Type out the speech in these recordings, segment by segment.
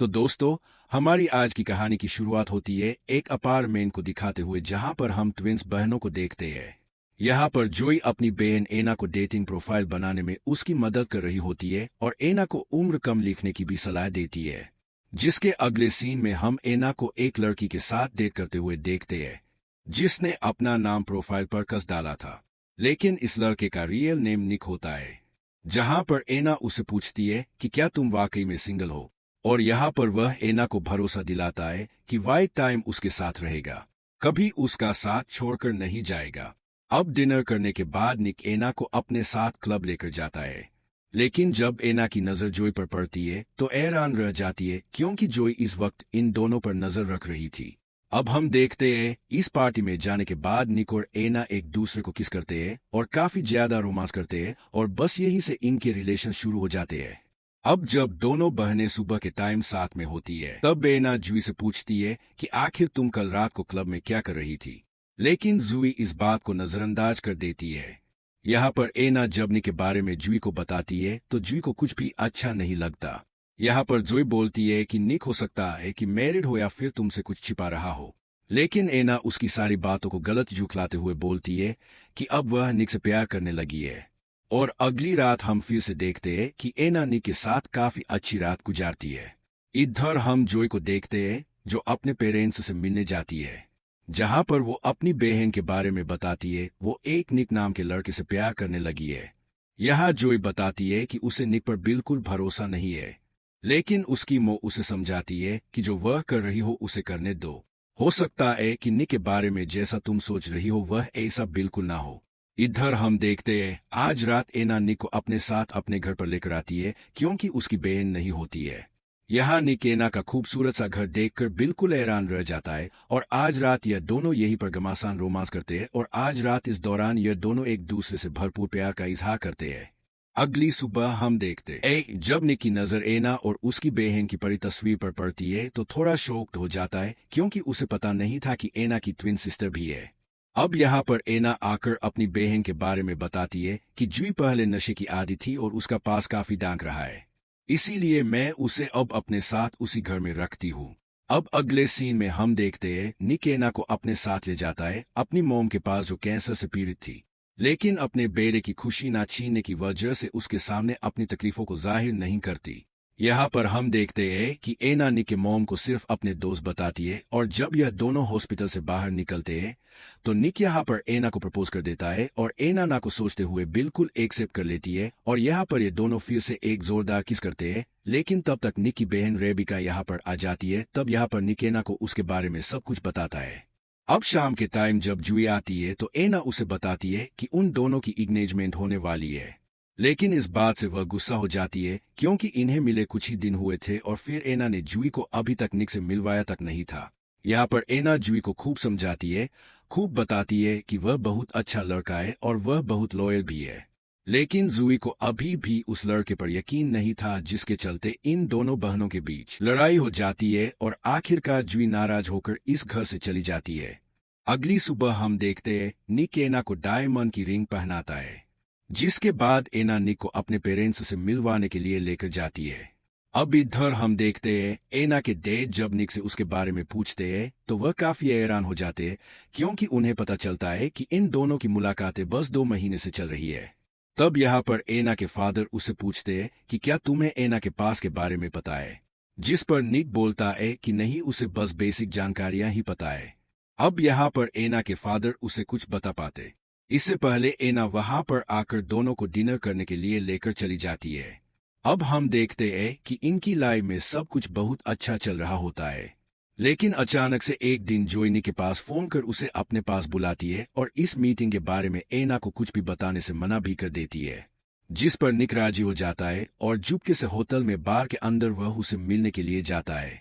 तो दोस्तों, हमारी आज की कहानी की शुरुआत होती है एक अपार्टमेंट को दिखाते हुए जहां पर हम ट्विंस बहनों को देखते हैं। यहाँ पर जोई अपनी बहन एना को डेटिंग प्रोफाइल बनाने में उसकी मदद कर रही होती है और एना को उम्र कम लिखने की भी सलाह देती है। जिसके अगले सीन में हम एना को एक लड़की के साथ डेट करते हुए देखते हैं जिसने अपना नाम प्रोफाइल पर कस डाला था, लेकिन इस लड़के का रियल नेम निक होता है। जहां पर एना उसे पूछती है कि क्या तुम वाकई में सिंगल हो, और यहाँ पर वह एना को भरोसा दिलाता है कि वाइट टाइम उसके साथ रहेगा, कभी उसका साथ छोड़कर नहीं जाएगा। अब डिनर करने के बाद निक एना को अपने साथ क्लब लेकर जाता है, लेकिन जब एना की नजर जोई पर पड़ती है तो हैरान रह जाती है क्योंकि जोई इस वक्त इन दोनों पर नजर रख रही थी। अब हम देखते हैं इस पार्टी में जाने के बाद निक और एना एक दूसरे को किस करते हैं और काफी ज्यादा रोमांस करते हैं और बस यही से इनके रिलेशन शुरू हो जाते हैं। अब जब दोनों बहनें सुबह के टाइम साथ में होती है तब एना जुई से पूछती है कि आखिर तुम कल रात को क्लब में क्या कर रही थी, लेकिन जुई इस बात को नजरअंदाज कर देती है। यहाँ पर एना जब निक के बारे में जुई को बताती है तो जुई को कुछ भी अच्छा नहीं लगता। यहाँ पर जोई बोलती है कि निक हो सकता है कि मैरिड हो या फिर तुमसे कुछ छिपा रहा हो, लेकिन एना उसकी सारी बातों को गलत झुठलाते हुए बोलती है कि अब वह निक से प्यार करने लगी है। और अगली रात हम फिर से देखते हैं कि एना निक के साथ काफी अच्छी रात गुजारती है। इधर हम जोई को देखते हैं जो अपने पेरेंट्स से मिलने जाती है, जहां पर वो अपनी बहन के बारे में बताती है वो एक निक नाम के लड़के से प्यार करने लगी है। यहाँ जोई बताती है कि उसे निक पर बिल्कुल भरोसा नहीं है, लेकिन उसकी माँ उसे समझाती है कि जो वह कर रही हो उसे करने दो। हो सकता है कि निक के बारे में जैसा तुम सोच रही हो वह ऐसा बिल्कुल ना हो। इधर हम देखते हैं आज रात एना निक को अपने साथ अपने घर पर लेकर आती है क्योंकि उसकी बहन नहीं होती है। यहाँ निक एना का खूबसूरत सा घर देखकर बिल्कुल हैरान रह जाता है और आज रात यह दोनों यही पर घमासान रोमांस करते हैं और आज रात इस दौरान यह दोनों एक दूसरे से भरपूर प्यार का इजहार करते हैं। अगली सुबह हम देखते हैं जब निक की नजर एना और उसकी बहन की परी तस्वीर पर पड़ती है तो थोड़ा शॉक्ड हो जाता है क्योंकि उसे पता नहीं था कि एना की ट्विन सिस्टर भी है। अब यहाँ पर एना आकर अपनी बहन के बारे में बताती है कि जुई पहले नशे की आदी थी और उसका पास काफी डांक रहा है, इसीलिए मैं उसे अब अपने साथ उसी घर में रखती हूँ। अब अगले सीन में हम देखते हैं निक एना को अपने साथ ले जाता है अपनी मोम के पास जो कैंसर से पीड़ित थी, लेकिन अपने बेटे की खुशी ना छीनने की वजह से उसके सामने अपनी तकलीफों को जाहिर नहीं करती। यहाँ पर हम देखते हैं कि एना निक के मॉम को सिर्फ अपने दोस्त बताती है और जब यह दोनों हॉस्पिटल से बाहर निकलते हैं तो निक यहाँ पर एना को प्रपोज कर देता है और एना ना को सोचते हुए बिल्कुल एक्सेप्ट कर लेती है और यहाँ पर ये दोनों फिर से एक जोरदार किस करते हैं। लेकिन तब तक निक की बहन रेबिका यहाँ पर आ जाती है। तब यहाँ पर निक एना को उसके बारे में सब कुछ बताता है। अब शाम के टाइम जब जुई आती है तो एना उसे बताती है कि उन दोनों की एंगेजमेंट होने वाली है, लेकिन इस बात से वह गुस्सा हो जाती है क्योंकि इन्हें मिले कुछ ही दिन हुए थे और फिर एना ने जुई को अभी तक निक से मिलवाया तक नहीं था। यहाँ पर एना जुई को खूब समझाती है, खूब बताती है कि वह बहुत अच्छा लड़का है और वह बहुत लॉयल भी है, लेकिन जुई को अभी भी उस लड़के पर यकीन नहीं था जिसके चलते इन दोनों बहनों के बीच लड़ाई हो जाती है और आखिरकार जुई नाराज होकर इस घर से चली जाती है। अगली सुबह हम देखते हैं निक एना को डायमंड की रिंग पहनाता है, जिसके बाद एना निक को अपने पेरेंट्स से मिलवाने के लिए लेकर जाती है। अब इधर हम देखते हैं एना के डैड जब निक से उसके बारे में पूछते हैं तो वह काफी हैरान हो जाते हैं क्योंकि उन्हें पता चलता है कि इन दोनों की मुलाकातें बस 2 महीने से चल रही है। तब यहाँ पर एना के फादर उससे पूछते हैं कि क्या तुम्हें एना के पास के बारे में पता है, जिस पर निक बोलता है कि नहीं, उसे बस बेसिक जानकारियां ही पता है। अब यहाँ पर एना के फादर उसे कुछ बता पाते इससे पहले एना वहां पर आकर दोनों को डिनर करने के लिए लेकर चली जाती है। अब हम देखते हैं कि इनकी लाइफ में सब कुछ बहुत अच्छा चल रहा होता है, लेकिन अचानक से एक दिन जोई निक के पास फोन कर उसे अपने पास बुलाती है और इस मीटिंग के बारे में एना को कुछ भी बताने से मना भी कर देती है, जिस पर निक राजी हो जाता है और चुपके से होटल में बार के अंदर वह उसे मिलने के लिए जाता है।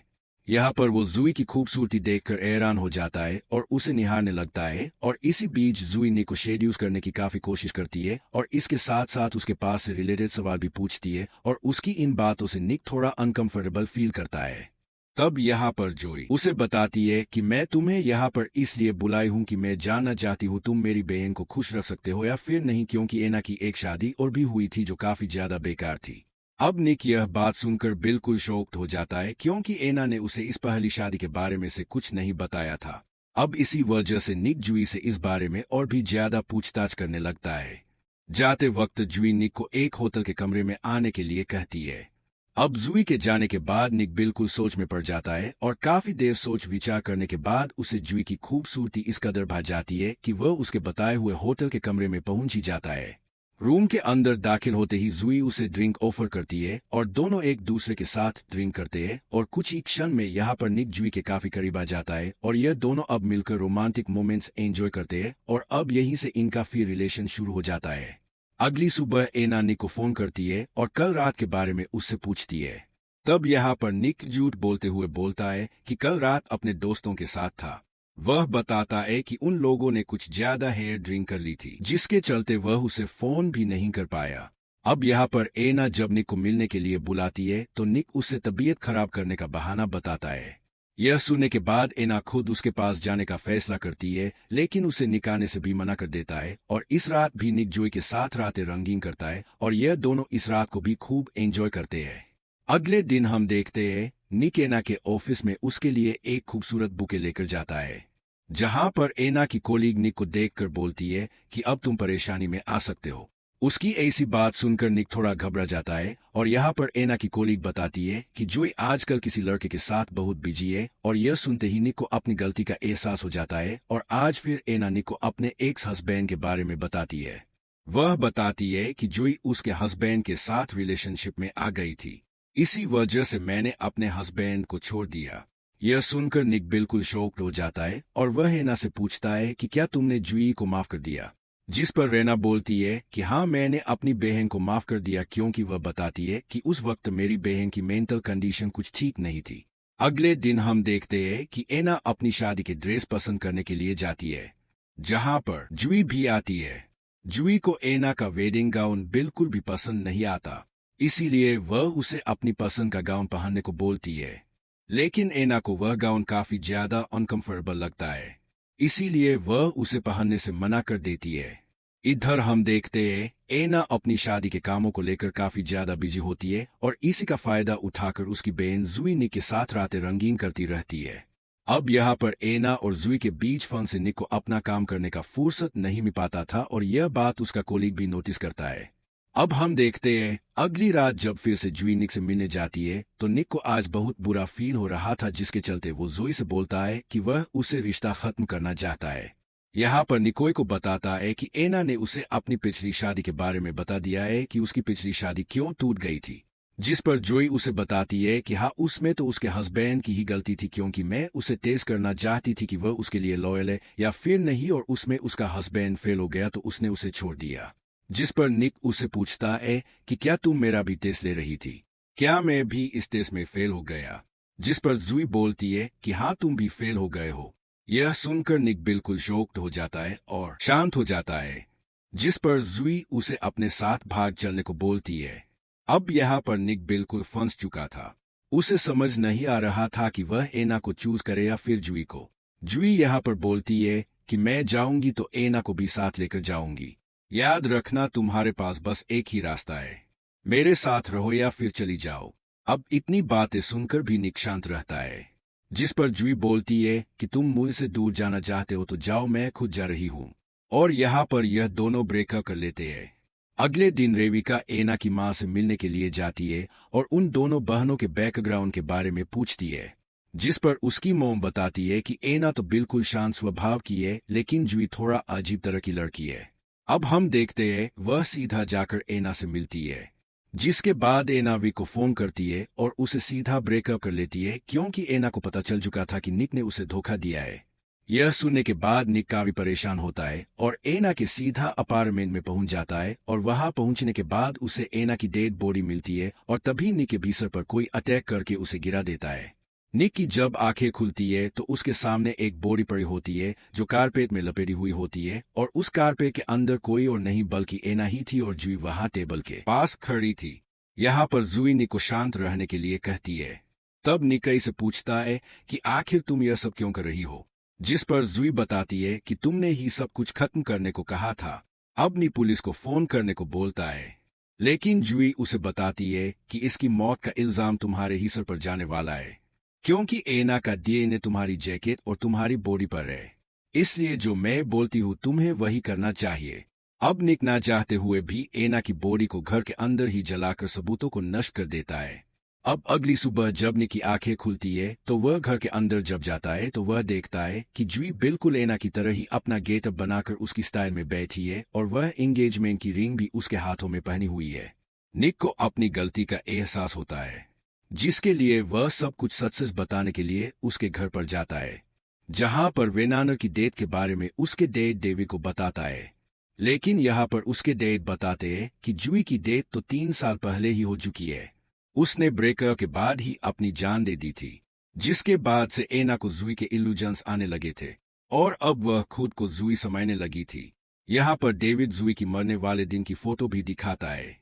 यहाँ पर वो जुई की खूबसूरती देखकर हैरान हो जाता है और उसे निहारने लगता है और इसी बीच जुई निक को सेड्यूस करने की काफी कोशिश करती है और इसके साथ साथ उसके पास से रिलेटेड सवाल भी पूछती है और उसकी इन बातों से निक थोड़ा अनकंफर्टेबल फील करता है। तब यहाँ पर जोई उसे बताती है कि मैं तुम्हें यहाँ पर इसलिए बुलाई हूँ कि मैं जानना चाहती हूँ तुम मेरी बहन को खुश रख सकते हो या फिर नहीं, क्योंकि एना की एक शादी और भी हुई थी जो काफी ज्यादा बेकार थी। अब निक यह बात सुनकर बिल्कुल शॉक्ड हो जाता है क्योंकि एना ने उसे इस पहली शादी के बारे में से कुछ नहीं बताया था। अब इसी वजह से निक जुई से इस बारे में और भी ज्यादा पूछताछ करने लगता है। जाते वक्त जुई निक को एक होटल के कमरे में आने के लिए कहती है। अब जुई के जाने के बाद निक बिल्कुल सोच में पड़ जाता है और काफी देर सोच विचार करने के बाद उसे जुई की खूबसूरती इस कदर भा जाती है कि वह उसके बताए हुए होटल के कमरे में पहुंच ही जाता है। रूम के अंदर दाखिल होते ही जुई उसे ड्रिंक ऑफर करती है और दोनों एक दूसरे के साथ ड्रिंक करते हैं और कुछ ही क्षण में यहाँ पर निक जुई के काफी करीब आ जाता है और यह दोनों अब मिलकर रोमांटिक मोमेंट्स एंजॉय करते हैं और अब यहीं से इनका फिर रिलेशन शुरू हो जाता है। अगली सुबह एना निक को फोन करती है और कल रात के बारे में उससे पूछती है। तब यहाँ पर निक झूठ बोलते हुए बोलता है कि कल रात अपने दोस्तों के साथ था। वह बताता है कि उन लोगों ने कुछ ज्यादा हेयर ड्रिंक कर ली थी जिसके चलते वह उसे फोन भी नहीं कर पाया। अब यहाँ पर एना जब निक को मिलने के लिए बुलाती है तो निक उसे तबीयत खराब करने का बहाना बताता है। यह सुनने के बाद एना खुद उसके पास जाने का फैसला करती है लेकिन उसे निक आने से भी मना कर देता है और इस रात भी निक जुई के साथ रातें रंगीन करता है और यह दोनों इस रात को भी खूब एंजॉय करते हैं। अगले दिन हम देखते हैं निक एना के ऑफिस में उसके लिए एक खूबसूरत बुके लेकर जाता है, जहां पर एना की कोलीग निक को देखकर बोलती है कि अब तुम परेशानी में आ सकते हो। उसकी ऐसी बात सुनकर निक थोड़ा घबरा जाता है और यहाँ पर एना की कोलीग बताती है कि जुई आजकल किसी लड़के के साथ बहुत बिजी है और यह सुनते ही निक को अपनी गलती का एहसास हो जाता है और आज फिर एना निक को अपने एक्स हस्बैंड के बारे में बताती है। वह बताती है कि जुई उसके हस्बैंड के साथ रिलेशनशिप में आ गई थी, इसी वजह से मैंने अपने हस्बैंड को छोड़ दिया। यह सुनकर निक बिल्कुल शॉक्ड हो जाता है और वह एना से पूछता है कि क्या तुमने जुई को माफ कर दिया, जिस पर रेना बोलती है कि हाँ मैंने अपनी बहन को माफ कर दिया क्योंकि वह बताती है कि उस वक्त मेरी बहन की मेंटल कंडीशन कुछ ठीक नहीं थी। अगले दिन हम देखते हैं कि एना अपनी शादी के ड्रेस पसंद करने के लिए जाती है, जहां पर जुई भी आती है। जुई को एना का वेडिंग गाउन बिल्कुल भी पसंद नहीं आता, इसीलिए वह उसे अपनी पसंद का गाउन पहनने को बोलती है, लेकिन एना को वह गाउन काफी ज्यादा अनकंफर्टेबल लगता है, इसीलिए वह उसे पहनने से मना कर देती है। इधर हम देखते हैं एना अपनी शादी के कामों को लेकर काफी ज्यादा बिजी होती है और इसी का फायदा उठाकर उसकी बहन जुई निक के साथ रातें रंगीन करती रहती है। अब यहाँ पर एना और जुई के बीच फन से निक को अपना काम करने का फुर्सत नहीं मिल पाता था और यह बात उसका कोलीग भी नोटिस करता है। अब हम देखते हैं अगली रात जब फिर से जुई निक से मिलने जाती है तो निक को आज बहुत बुरा फील हो रहा था, जिसके चलते वो जुई से बोलता है कि वह उसे रिश्ता खत्म करना चाहता है। यहाँ पर निकोय को बताता है कि एना ने उसे अपनी पिछली शादी के बारे में बता दिया है कि उसकी पिछली शादी क्यों टूट गई थी, जिस पर जुई उसे बताती है कि हाँ उसमें तो उसके हस्बैंड की ही गलती थी क्योंकि मैं उसे तेज करना चाहती थी कि वह उसके लिए लॉयल है या फिर नहीं, और उसमें उसका हस्बैंड फेल हो गया तो उसने उसे छोड़ दिया। जिस पर निक उसे पूछता है कि क्या तुम मेरा भी टेस्ट ले रही थी, क्या मैं भी इस टेस्ट में फेल हो गया, जिस पर जुई बोलती है कि हाँ तुम भी फेल हो गए हो। यह सुनकर निक बिल्कुल शॉक्ड हो जाता है और शांत हो जाता है, जिस पर जुई उसे अपने साथ भाग चलने को बोलती है। अब यहाँ पर निक बिल्कुल फंस चुका था, उसे समझ नहीं आ रहा था कि वह एना को चूज करे या फिर जुई को। जुई यहाँ पर बोलती है कि मैं जाऊंगी तो एना को भी साथ लेकर जाऊंगी, याद रखना तुम्हारे पास बस एक ही रास्ता है, मेरे साथ रहो या फिर चली जाओ। अब इतनी बातें सुनकर भी निक शांत रहता है, जिस पर जुई बोलती है कि तुम मुझसे दूर जाना चाहते हो तो जाओ, मैं खुद जा रही हूँ। और यहाँ पर यह दोनों ब्रेकअप कर लेते हैं। अगले दिन रेविका एना की माँ से मिलने के लिए जाती है और उन दोनों बहनों के बैकग्राउंड के बारे में पूछती है, जिस पर उसकी मॉम बताती है कि एना तो बिल्कुल शांत स्वभाव की है लेकिन जुई थोड़ा अजीब तरह की लड़की है। अब हम देखते हैं वह सीधा जाकर एना से मिलती है, जिसके बाद एना वी को फोन करती है और उसे सीधा ब्रेकअप कर लेती है क्योंकि एना को पता चल चुका था कि निक ने उसे धोखा दिया है। यह सुनने के बाद निक काफी परेशान होता है और एना के सीधा अपार्टमेंट में पहुंच जाता है और वहां पहुंचने के बाद उसे एना की डेड बॉडी मिलती है और तभी निक के बिस्तर पर कोई अटैक करके उसे गिरा देता है। निक की जब आंखें खुलती है तो उसके सामने एक बॉडी पड़ी होती है जो कारपेट में लपेटी हुई होती है और उस कारपेट के अंदर कोई और नहीं बल्कि एना ही थी और जुई वहां टेबल के पास खड़ी थी। यहाँ पर जुई निक को शांत रहने के लिए कहती है। तब निक से पूछता है कि आखिर तुम यह सब क्यों कर रही हो, जिस पर जुई बताती है कि तुमने ही सब कुछ खत्म करने को कहा था। अब निक पुलिस को फोन करने को बोलता है, लेकिन जुई उसे बताती है कि इसकी मौत का इल्जाम तुम्हारे ही सर पर जाने वाला है, क्योंकि एना का डीएनए तुम्हारी जैकेट और तुम्हारी बॉडी पर है। इसलिए जो मैं बोलती हूँ तुम्हें वही करना चाहिए। अब निक ना चाहते हुए भी एना की बॉडी को घर के अंदर ही जलाकर सबूतों को नष्ट कर देता है। अब अगली सुबह जब निक की आंखें खुलती है तो वह घर के अंदर जब जाता है तो वह देखता है कि जुई बिल्कुल एना की तरह ही अपना गेटअप बनाकर उसकी स्टाइल में बैठी है और वह एंगेजमेंट की रिंग भी उसके हाथों में पहनी हुई है। निक को अपनी गलती का एहसास होता है, जिसके लिए वह सब कुछ सच सच बताने के लिए उसके घर पर जाता है, जहां पर वे नानर की डेट के बारे में उसके डैड डेविड को बताता है। लेकिन यहाँ पर उसके डैड बताते हैं कि जुई की डेट तो 3 साल पहले ही हो चुकी है। उसने ब्रेकअप के बाद ही अपनी जान दे दी थी, जिसके बाद से एना को जुई के इल्यूजन्स आने लगे थे और अब वह खुद को जुई समझने लगी थी। यहाँ पर डेविड जुई की मरने वाले दिन की फोटो भी दिखाता है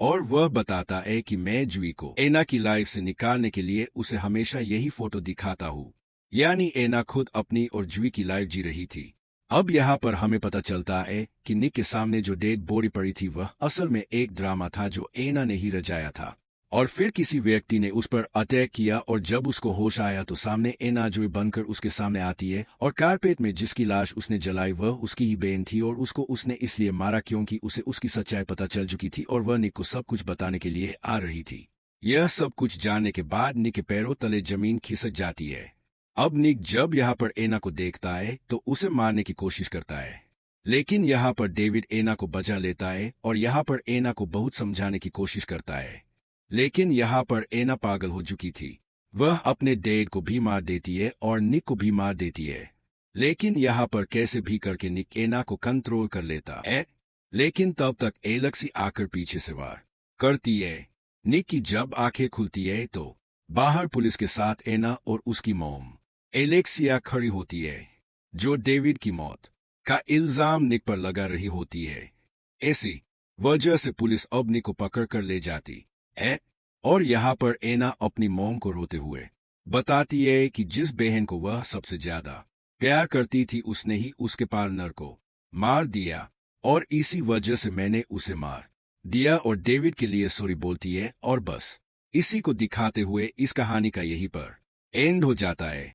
और वह बताता है कि मैं जुई को एना की लाइफ से निकालने के लिए उसे हमेशा यही फोटो दिखाता हूँ। यानी एना खुद अपनी और जुई की लाइफ जी रही थी। अब यहाँ पर हमें पता चलता है कि निक के सामने जो डेड बॉडी पड़ी थी वह असल में एक ड्रामा था जो एना ने ही रचाया था, और फिर किसी व्यक्ति ने उस पर अटैक किया और जब उसको होश आया तो सामने एना जुई बनकर उसके सामने आती है और कारपेट में जिसकी लाश उसने जलाई वह उसकी ही बहन थी और उसको उसने इसलिए मारा क्योंकि उसे उसकी सच्चाई पता चल चुकी थी और वह निक को सब कुछ बताने के लिए आ रही थी। यह सब कुछ जानने के बाद निक के पैरों तले जमीन खिसक जाती है। अब निक जब यहाँ पर एना को देखता है तो उसे मारने की कोशिश करता है, लेकिन यहाँ पर डेविड एना को बचा लेता है और यहाँ पर एना को बहुत समझाने की कोशिश करता है। लेकिन यहाँ पर एना पागल हो चुकी थी, वह अपने डैड को भी मार देती है और निक को भी मार देती है। लेकिन यहाँ पर कैसे भी करके निक एना को कंट्रोल कर लेता है, लेकिन तब तक एलेक्सी आकर पीछे से वार करती है। निक की जब आंखें खुलती है तो बाहर पुलिस के साथ एना और उसकी मॉम एलेक्सिया खड़ी होती है, जो डेविड की मौत का इल्जाम निक पर लगा रही होती है। ऐसी वजह से पुलिस अब निक को पकड़ कर ले जाती है और यहाँ पर एना अपनी मॉम को रोते हुए बताती है कि जिस बहन को वह सबसे ज्यादा प्यार करती थी उसने ही उसके पार्टनर को मार दिया और इसी वजह से मैंने उसे मार दिया, और डेविड के लिए सॉरी बोलती है और बस इसी को दिखाते हुए इस कहानी का यहीं पर एंड हो जाता है।